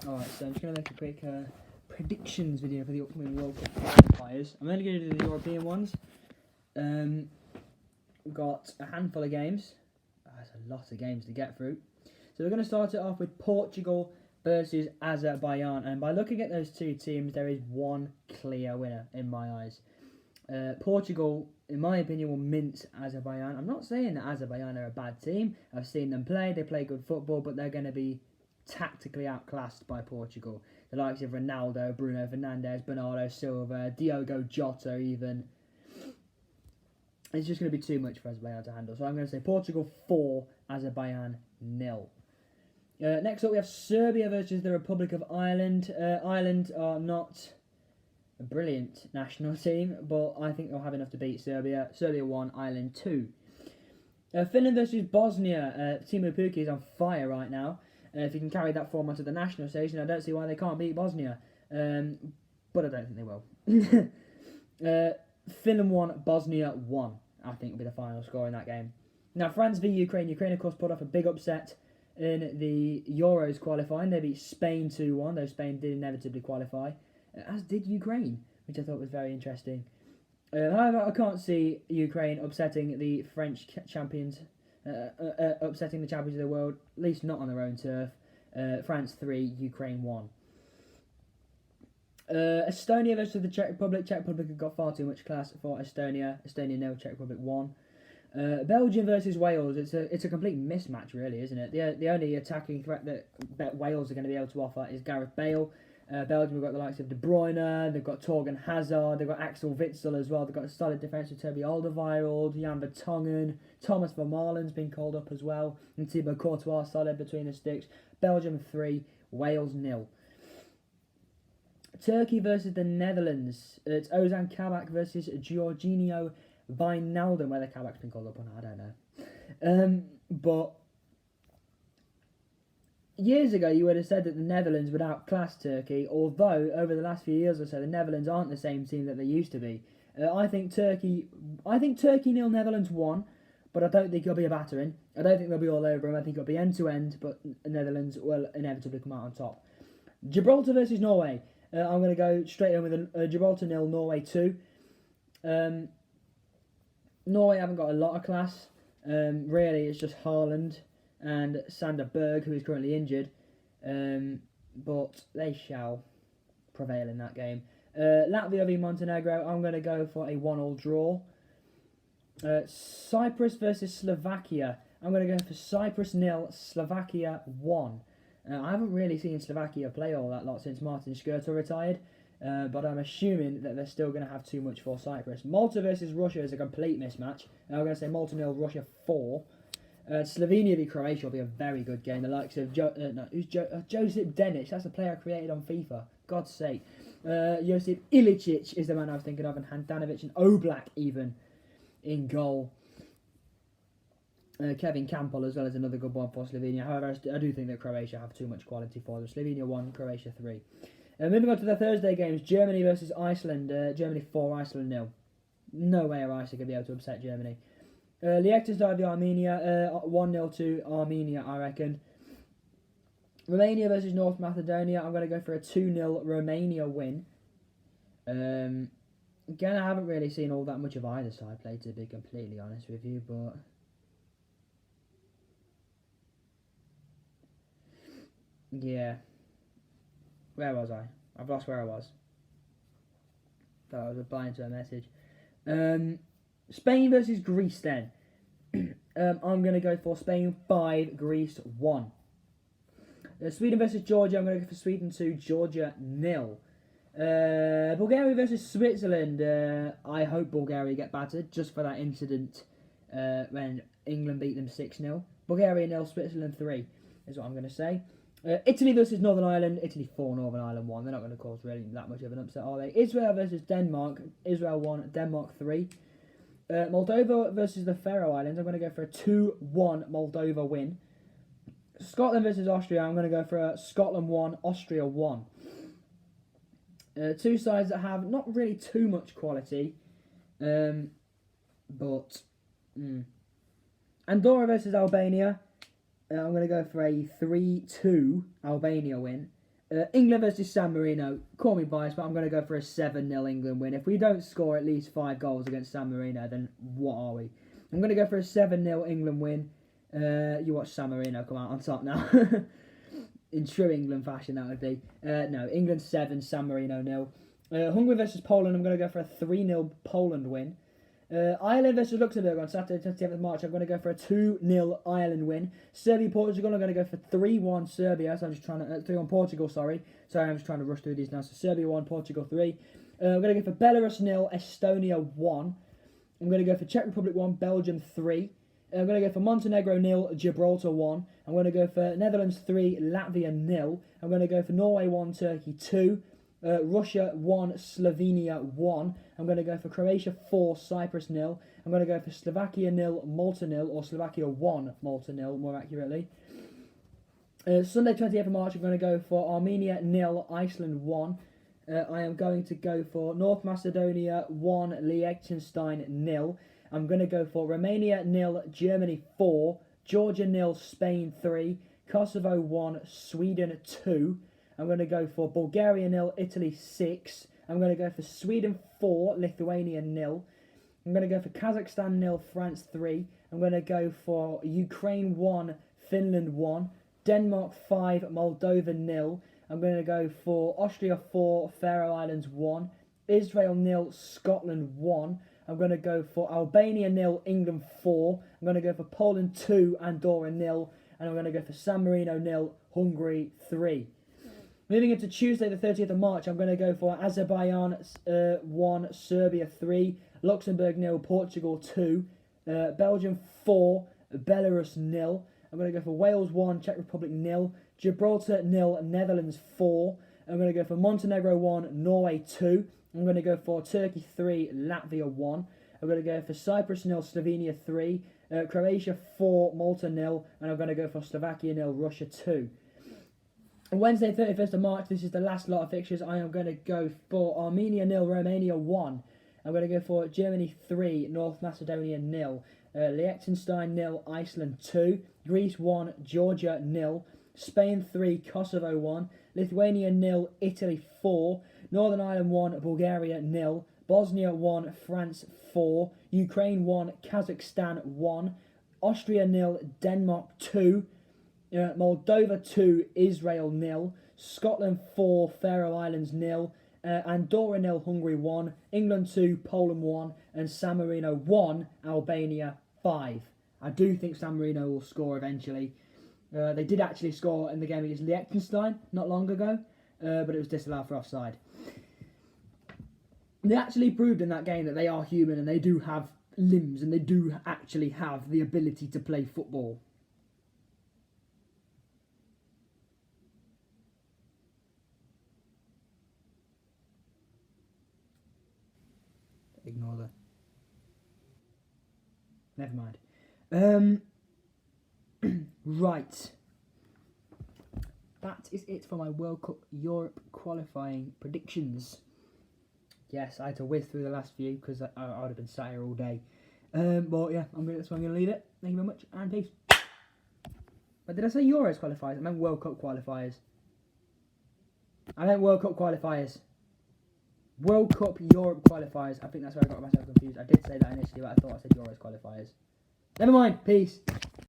Alright, so I'm just going to make a quick predictions video for the upcoming World Cup qualifiers. I'm only going to do the European ones. We've got a handful of games. That's a lot of games to get through. So we're going to start it off with Portugal versus Azerbaijan. And by looking at those two teams, there is one clear winner in my eyes. Portugal, in my opinion, will mince Azerbaijan. I'm not saying that Azerbaijan are a bad team. I've seen them play. They play good football, but they're going to be tactically outclassed by Portugal. The likes of Ronaldo, Bruno Fernandes, Bernardo Silva, Diogo Jota even. It's just going to be too much for Azerbaijan to handle. So I'm going to say Portugal 4, Azerbaijan 0. Next up we have Serbia versus the Republic of Ireland. Ireland are not a brilliant national team, but I think they'll have enough to beat Serbia. Serbia 1, Ireland 2. Finland versus Bosnia. Timo Pukki is on fire right now. If he can carry that form onto the national stage, then I don't see why they can't beat Bosnia. But I don't think they will. Finland 1, Bosnia 1, I think will be the final score in that game. Now, France v Ukraine. Ukraine, of course, put off a big upset in the Euros qualifying. They beat Spain 2-1, though Spain did inevitably qualify, as did Ukraine, which I thought was very interesting. However, I can't see Ukraine upsetting the French champions, upsetting the champions of the world, at least not on their own turf. France 3, Ukraine 1. Estonia versus the Czech Republic. Czech Republic have got far too much class for Estonia. Estonia 0, Czech Republic 1. Belgium versus Wales. It's a complete mismatch, really, isn't it? The only attacking threat that Wales are going to be able to offer is Gareth Bale. Belgium have got the likes of De Bruyne, they've got Torgan Hazard, they've got Axel Witsel as well, they've got a solid defence with Toby Alderweireld, Jan Vertonghen, Thomas Vermaalen's been called up as well, and Thibaut Courtois solid between the sticks. Belgium 3, Wales 0. Turkey versus the Netherlands. It's Ozan Kabak versus Jorginho Wijnaldum. Whether Kabak's been called up or not, I don't know. But years ago, you would have said that the Netherlands would outclass Turkey, although over the last few years or so, the Netherlands aren't the same team that they used to be. I think Turkey 0, Netherlands 1, but I don't think it'll be a battering. I don't think they'll be all over them. I think it'll be end to end, but the Netherlands will inevitably come out on top. Gibraltar versus Norway. I'm going to go straight in with a Gibraltar 0, Norway 2. Norway haven't got a lot of class. Really, it's just Haaland and Sander Berg, who is currently injured. But they shall prevail in that game. Latvia v Montenegro. I'm going to go for a 1-1 draw. Cyprus versus Slovakia. I'm going to go for Cyprus 0, Slovakia 1. I haven't really seen Slovakia play all that lot since Martin Škrtel retired, but I'm assuming that they're still going to have too much for Cyprus. Malta versus Russia is a complete mismatch. I'm going to say Malta 0, Russia 4. Slovenia v Croatia will be a very good game. The likes of Josip Denic, that's the player I created on FIFA. God's sake. Josip Ilicic is the man I was thinking of, and Handanovic and Oblak even in goal. Kevin Campbell as well as another good one for Slovenia. However, I do think that Croatia have too much quality for them. Slovenia 1, Croatia 3. Moving on to the Thursday games, Germany versus Iceland. Germany 4, Iceland 0. No way are Iceland going to be able to upset Germany. Liechtenstein v Armenia, 1-0 to Armenia, I reckon. Romania versus North Macedonia. I'm going to go for a 2-0 Romania win. Again, I haven't really seen all that much of either side play, to be completely honest with you, but yeah. Where was I? I've lost where I was. Thought I was replying to a message. Spain versus Greece then. I'm going to go for Spain 5, Greece 1. Sweden versus Georgia. I'm going to go for Sweden 2, Georgia 0. Bulgaria versus Switzerland. I hope Bulgaria get battered just for that incident when England beat them 6-0. Bulgaria 0, Switzerland 3 is what I'm going to say. Italy versus Northern Ireland. Italy 4, Northern Ireland 1. They're not going to cause really that much of an upset, are they? Israel versus Denmark. Israel 1, Denmark 3. Moldova versus the Faroe Islands. I'm going to go for a 2-1 Moldova win. Scotland versus Austria. I'm going to go for a Scotland 1, Austria 1. Two sides that have not really too much quality. But Andorra versus Albania. I'm going to go for a 3-2 Albania win. England versus San Marino. Call me biased, but I'm going to go for a 7-0 England win. If we don't score at least 5 goals against San Marino, then what are we? I'm going to go for a 7-0 England win. You watch San Marino come out on top now. In true England fashion, that would be. No, England 7, San Marino 0. Hungary versus Poland. I'm going to go for a 3-0 Poland win. Ireland versus Luxembourg on Saturday, 27th of March. I'm going to go for a 2-0 Ireland win. Serbia, Portugal. I'm going to go for 3-1 Serbia. So I'm just trying to 3-1 Portugal. Sorry, I'm just trying to rush through these now. So Serbia 1, Portugal 3. I'm going to go for Belarus 0, Estonia 1. I'm going to go for Czech Republic 1, Belgium 3. I'm going to go for Montenegro 0, Gibraltar 1. I'm going to go for Netherlands 3, Latvia 0. I'm going to go for Norway 1, Turkey 2. Russia 1, Slovenia 1. I'm going to go for Croatia 4, Cyprus 0. I'm going to go for Slovakia 0, Malta 0, or Slovakia 1, Malta 0, more accurately. Sunday 28th of March, I'm going to go for Armenia 0, Iceland 1. I am going to go for North Macedonia 1, Liechtenstein 0. I'm going to go for Romania 0, Germany 4, Georgia 0, Spain 3, Kosovo 1, Sweden 2. I'm going to go for Bulgaria 0, Italy 6. I'm going to go for Sweden 4, Lithuania 0. I'm going to go for Kazakhstan 0, France 3. I'm going to go for Ukraine 1, Finland 1. Denmark 5, Moldova 0. I'm going to go for Austria 4, Faroe Islands 1. Israel 0, Scotland 1. I'm going to go for Albania 0, England 4. I'm going to go for Poland 2, Andorra 0. And I'm going to go for San Marino 0, Hungary 3. Moving into Tuesday the 30th of March, I'm going to go for Azerbaijan 1, Serbia 3, Luxembourg 0, Portugal 2, Belgium 4, Belarus 0. I'm going to go for Wales 1, Czech Republic 0, Gibraltar 0, Netherlands 4. I'm going to go for Montenegro 1, Norway 2. I'm going to go for Turkey 3, Latvia 1. I'm going to go for Cyprus 0, Slovenia 3, Croatia 4, Malta 0, and I'm going to go for Slovakia 0, Russia 2. Wednesday, 31st of March, this is the last lot of fixtures. I am going to go for Armenia 0, Romania 1. I'm going to go for Germany 3, North Macedonia 0, Liechtenstein 0, Iceland 2, Greece 1, Georgia 0, Spain 3, Kosovo 1, Lithuania 0, Italy 4, Northern Ireland 1, Bulgaria 0, Bosnia 1, France 4, Ukraine 1, Kazakhstan 1, Austria 0, Denmark 2, Moldova 2, Israel 0, Scotland 4, Faroe Islands 0, Andorra 0, Hungary 1, England 2, Poland 1, and San Marino 1, Albania 5. I do think San Marino will score eventually. They did actually score in the game against Liechtenstein not long ago, but it was disallowed for offside. They actually proved in that game that they are human and they do have limbs and they do actually have the ability to play football. Ignore that. Never mind. Right. That is it for my World Cup Europe qualifying predictions. Yes, I had to whiz through the last few because I would have been sat here all day. But yeah, that's where I'm going to leave it. Thank you very much and peace. But did I say Euros qualifiers? I meant World Cup qualifiers. World Cup Europe qualifiers. I think that's where I got myself confused. I did say that initially, but I thought I said Euros qualifiers. Never mind. Peace.